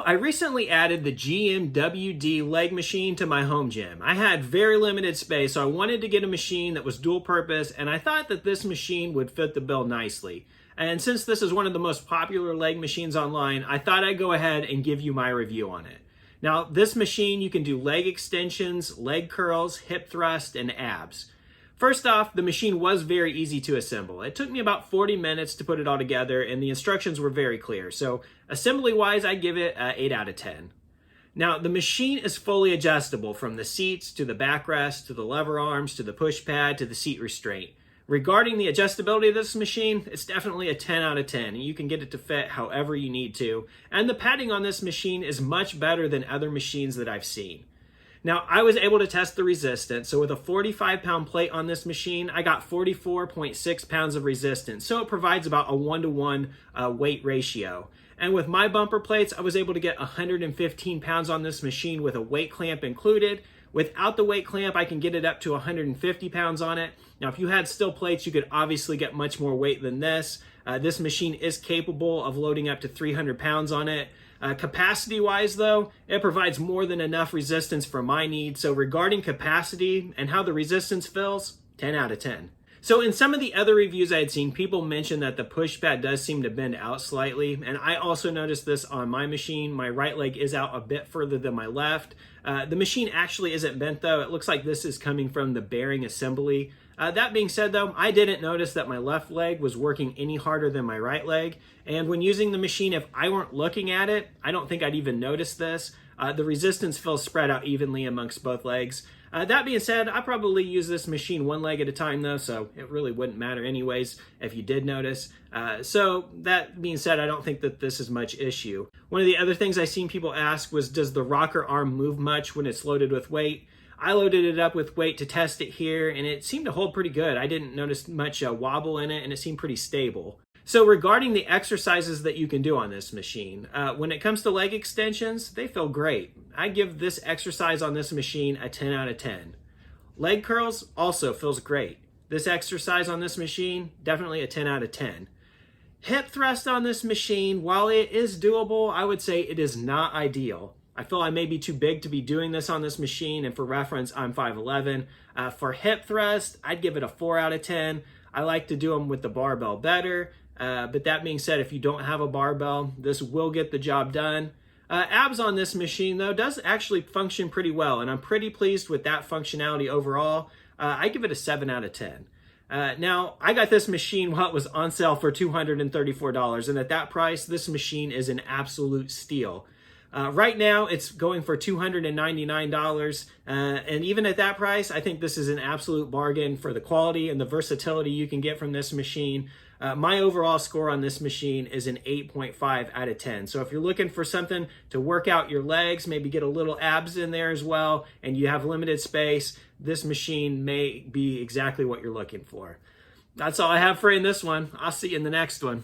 I recently added the GMWD leg machine to my home gym. I had very limited space, so I wanted to get a machine that was dual purpose, and I thought that this machine would fit the bill nicely. And since this is one of the most popular leg machines online, I thought I'd go ahead and give you my review on it. Now, this machine, you can do leg extensions, leg curls, hip thrust, and abs. First off, the machine was very easy to assemble. It took me about 40 minutes to put it all together, and the instructions were very clear. So assembly-wise, I give it an 8 out of 10. Now, the machine is fully adjustable from the seats to the backrest, to the lever arms, to the push pad, to the seat restraint. Regarding the adjustability of this machine, it's definitely a 10 out of 10. You can get it to fit however you need to. And the padding on this machine is much better than other machines that I've seen. Now, I was able to test the resistance. So with a 45-pound plate on this machine, I got 44.6 pounds of resistance. So it provides about a 1-to-1 weight ratio. And with my bumper plates, I was able to get 115 pounds on this machine with a weight clamp included. Without the weight clamp, I can get it up to 150 pounds on it. Now, if you had steel plates, you could obviously get much more weight than this. This machine is capable of loading up to 300 pounds on it. Capacity-wise, though, it provides more than enough resistance for my needs. So regarding capacity and how the resistance feels, 10 out of 10. So in some of the other reviews I had seen, people mention that the push pad does seem to bend out slightly. And I also noticed this on my machine. My right leg is out a bit further than my left. The machine actually isn't bent, though. It looks like this is coming from the bearing assembly. That being said, though, I didn't notice that my left leg was working any harder than my right leg. And when using the machine, if I weren't looking at it, I don't think I'd even notice this. The resistance feels spread out evenly amongst both legs. That being said, I probably use this machine one leg at a time, though, so it really wouldn't matter anyways if you did notice. So that being said, I don't think that this is much issue. One of the other things I seen people ask was, does the rocker arm move much when it's loaded with weight? I loaded it up with weight to test it here, and it seemed to hold pretty good. I didn't notice much wobble in it, and it seemed pretty stable. So regarding the exercises that you can do on this machine, when it comes to leg extensions, they feel great. I give this exercise on this machine a 10 out of 10. Leg curls also feels great. This exercise on this machine, definitely a 10 out of 10. Hip thrust on this machine, while it is doable, I would say it is not ideal. I feel I may be too big to be doing this on this machine, and for reference, I'm 5'11". For hip thrust, I'd give it a 4 out of 10. I like to do them with the barbell better, but that being said, if you don't have a barbell, this will get the job done. Abs on this machine, though, does actually function pretty well, and I'm pretty pleased with that functionality overall. I give it a 7 out of 10. Now, I got this machine while it was on sale for $234, and at that price, this machine is an absolute steal. Right now, it's going for $299, and even at that price, I think this is an absolute bargain for the quality and the versatility you can get from this machine. My overall score on this machine is an 8.5 out of 10. So if you're looking for something to work out your legs, maybe get a little abs in there as well, and you have limited space, this machine may be exactly what you're looking for. That's all I have for you in this one. I'll see you in the next one.